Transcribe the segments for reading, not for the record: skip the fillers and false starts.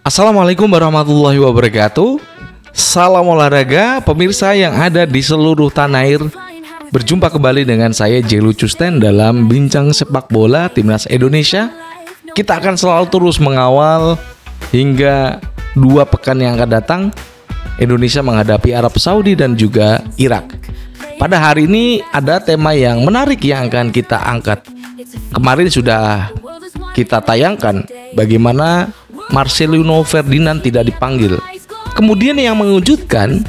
Assalamualaikum warahmatullahi wabarakatuh. Salam olahraga pemirsa yang ada di seluruh tanah air. Berjumpa kembali dengan saya J. Lucusten dalam Bincang Sepak Bola Timnas Indonesia. Kita akan selalu terus mengawal hingga 2 pekan yang akan datang Indonesia menghadapi Arab Saudi dan juga Irak. Pada hari ini ada tema yang menarik yang akan kita angkat. Kemarin sudah kita tayangkan bagaimana Marcelino Ferdinand tidak dipanggil. Kemudian yang mengejutkan,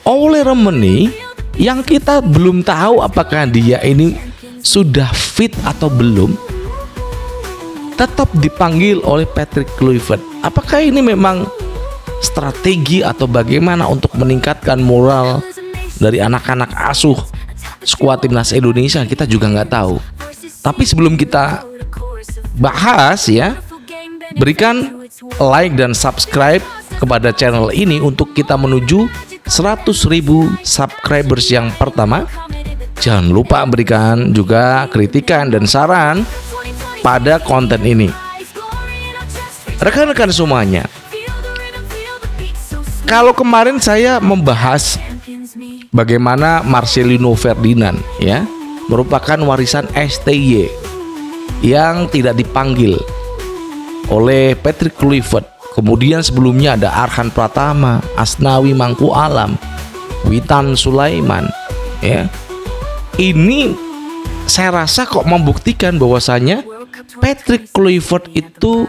Oleh Romeni yang kita belum tahu apakah dia ini sudah fit atau belum, tetap dipanggil oleh Patrick Kluivert. Apakah ini memang strategi atau bagaimana untuk meningkatkan moral dari anak-anak asuh skuad timnas Indonesia? Kita juga nggak tahu. Tapi sebelum kita bahas ya, berikan like dan subscribe kepada channel ini untuk kita menuju 100.000 subscribers yang pertama. Jangan lupa berikan juga kritikan dan saran pada konten ini. Rekan-rekan semuanya, kalau kemarin saya membahas bagaimana Marcelino Ferdinand ya merupakan warisan STY yang tidak dipanggil oleh Patrick Kluivert. Kemudian sebelumnya ada Arhan Pratama, Asnawi Mangku Alam, Witan Sulaiman ya. Ini saya rasa kok membuktikan bahwasanya Patrick Kluivert itu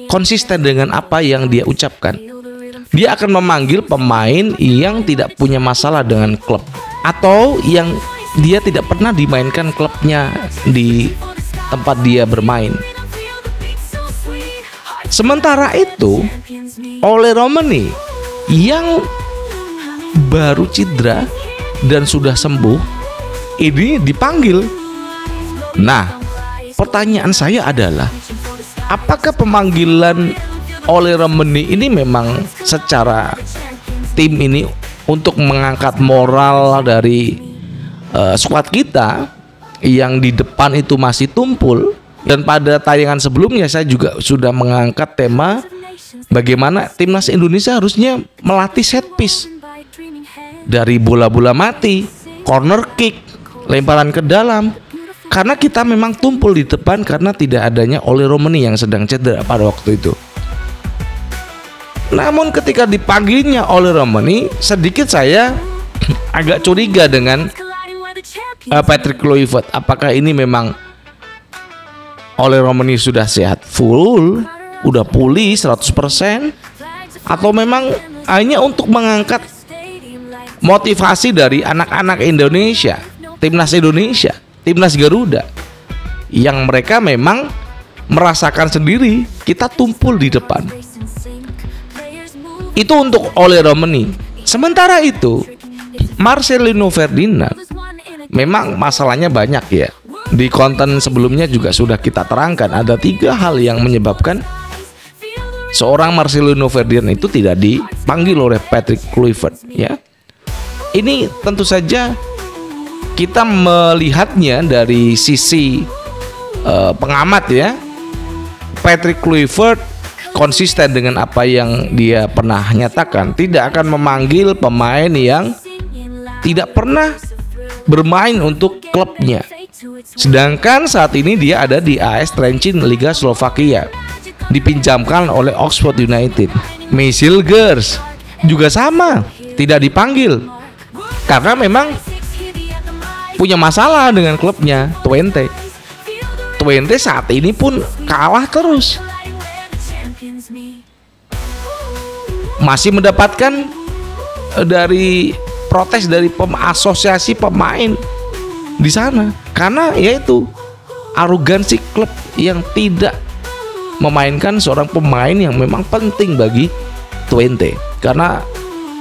konsisten dengan apa yang dia ucapkan. Dia akan memanggil pemain yang tidak punya masalah dengan klub atau yang dia tidak pernah dimainkan klubnya di tempat dia bermain. Sementara itu, Oleh Romeni yang baru cedera dan sudah sembuh ini dipanggil. Nah, pertanyaan saya adalah, apakah pemanggilan Oleh Romeni ini memang secara tim ini untuk mengangkat moral dari skuad kita yang di depan itu masih tumpul? Dan pada tayangan sebelumnya saya juga sudah mengangkat tema bagaimana timnas Indonesia harusnya melatih set piece dari bola-bola mati, corner kick, lemparan ke dalam. Karena kita memang tumpul di depan karena tidak adanya Oleh Romeni yang sedang cedera pada waktu itu. Namun ketika dipanggilnya Oleh Romeni, sedikit saya agak curiga dengan Patrick Kluivert. Apakah ini memang Oleh Romeni sudah sehat full, udah pulih 100%, atau memang hanya untuk mengangkat motivasi dari anak-anak Indonesia, timnas Indonesia, timnas Garuda, yang mereka memang merasakan sendiri kita tumpul di depan. Itu untuk Oleh Romeni. Sementara itu Marcelino Ferdinand memang masalahnya banyak ya. Di konten sebelumnya juga sudah kita terangkan ada 3 hal yang menyebabkan seorang Marcelino Ferdinand itu tidak dipanggil oleh Patrick Kluivert ya. Ini tentu saja kita melihatnya dari sisi pengamat ya. Patrick Kluivert konsisten dengan apa yang dia pernah nyatakan, tidak akan memanggil pemain yang tidak pernah bermain untuk klubnya. Sedangkan saat ini dia ada di AS Trencin Liga Slovakia, dipinjamkan oleh Oxford United. Michel Gers juga sama, tidak dipanggil karena memang punya masalah dengan klubnya. Twente saat ini pun kalah terus, masih mendapatkan dari protes dari asosiasi pemain di sana karena yaitu arogansi klub yang tidak memainkan seorang pemain yang memang penting bagi Twente. Karena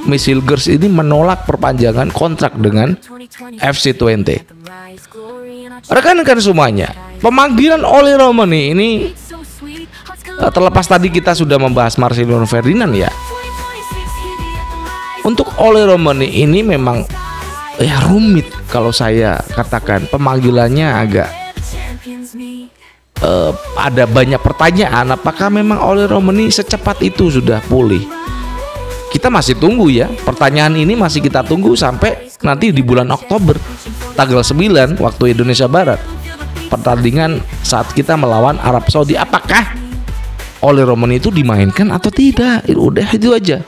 Michel Gers ini menolak perpanjangan kontrak dengan FC Twente. Rekan-rekan semuanya, pemanggilan Oleh Romeni ini terlepas tadi kita sudah membahas Marcelino Ferdinand ya. Untuk Oleh Romeni ini memang rumit kalau saya katakan, pemanggilannya agak ada banyak pertanyaan apakah memang Oli Romeni secepat itu sudah pulih. Kita masih tunggu ya, pertanyaan ini masih kita tunggu sampai nanti di bulan Oktober tanggal 9 waktu Indonesia Barat, pertandingan saat kita melawan Arab Saudi. Apakah Oli Romeni itu dimainkan atau tidak? Udah itu aja.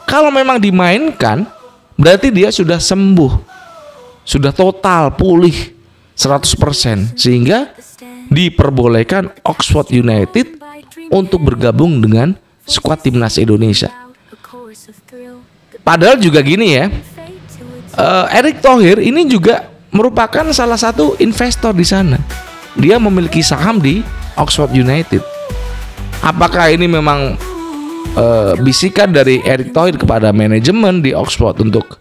Kalau memang dimainkan, berarti dia sudah sembuh, sudah total pulih 100%, sehingga diperbolehkan Oxford United untuk bergabung dengan skuad timnas Indonesia. Padahal juga gini ya, Erick Thohir ini juga merupakan salah satu investor di sana. Dia memiliki saham di Oxford United. Apakah ini memang bisikan dari Erick Thohir kepada manajemen di Oxford untuk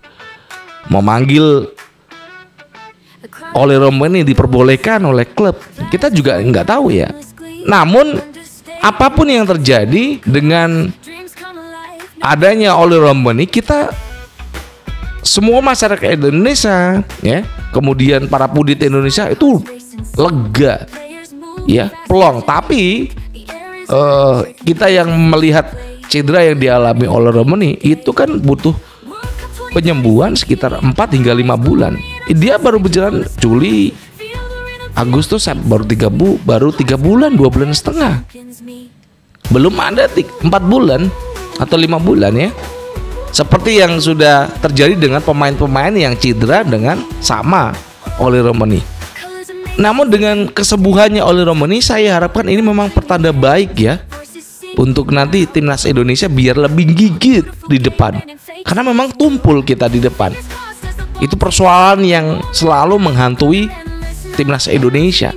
memanggil Oli Romeni diperbolehkan oleh klub? Kita juga nggak tahu ya. Namun apapun yang terjadi dengan adanya Oli Romeni, kita semua masyarakat Indonesia ya, kemudian para pudit Indonesia itu lega ya, plong. Tapi kita yang melihat cedera yang dialami Oli Romeni itu kan butuh penyembuhan sekitar 4 hingga 5 bulan. Dia baru berjalan Juli, Agustus baru 3 bulan, 2 bulan setengah. Belum ada 4 bulan atau 5 bulan ya. Seperti yang sudah terjadi dengan pemain-pemain yang cedera dengan sama Oli Romeni. Namun dengan kesembuhannya Oli Romeni, saya harapkan ini memang pertanda baik ya, untuk nanti timnas Indonesia biar lebih gigit di depan. Karena memang tumpul kita di depan. Itu persoalan yang selalu menghantui timnas Indonesia.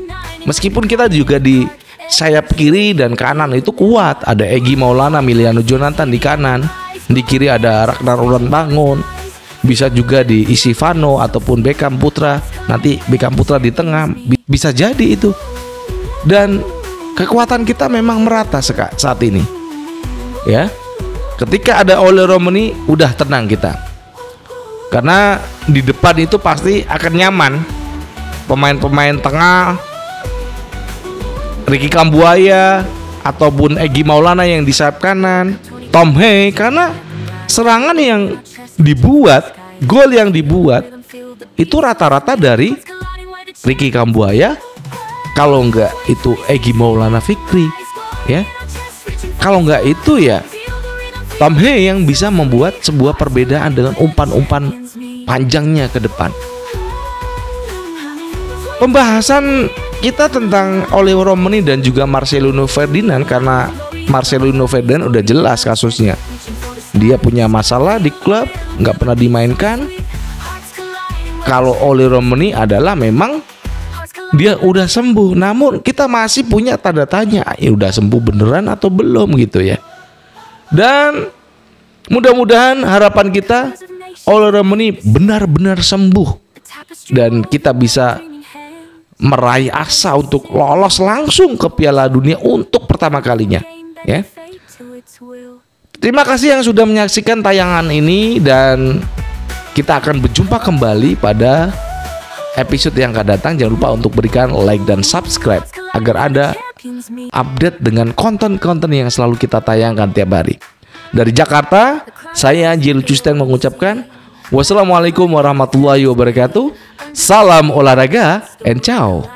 Meskipun kita juga di sayap kiri dan kanan itu kuat, ada Egy Maulana, Miliano Jonathan di kanan, di kiri ada Ragnar Uranbangun, bisa juga diisi Vano ataupun Beckham Putra, nanti Beckham Putra di tengah, bisa jadi itu. Dan kekuatan kita memang merata saat ini ya. Ketika ada Oli Romeni, udah tenang kita, karena di depan itu pasti akan nyaman. Pemain-pemain tengah Ricky Kambuaya ataupun Egy Maulana yang di sayap kanan, Tom Hey, karena serangan yang dibuat, gol yang dibuat itu rata-rata dari Ricky Kambuaya, kalau enggak itu Egy Maulana Fikri ya, kalau enggak itu ya Tom Hey yang bisa membuat sebuah perbedaan dengan umpan-umpan panjangnya ke depan. Pembahasan kita tentang Oli Romeni dan juga Marcelino Ferdinand, karena Marcelino Ferdinand udah jelas kasusnya, dia punya masalah di klub, nggak pernah dimainkan. Kalau Oli Romeni adalah memang dia udah sembuh, namun kita masih punya tanda tanya, ya udah sembuh beneran atau belum gitu ya. Dan mudah-mudahan harapan kita Oli Romeni benar-benar sembuh dan kita bisa meraih asa untuk lolos langsung ke Piala Dunia untuk pertama kalinya ya. Terima kasih yang sudah menyaksikan tayangan ini, dan kita akan berjumpa kembali pada episode yang akan datang. Jangan lupa untuk berikan like dan subscribe agar Anda update dengan konten-konten yang selalu kita tayangkan tiap hari. Dari Jakarta, saya J. Lucusten mengucapkan wassalamualaikum warahmatullahi wabarakatuh. Salam olahraga and ciao.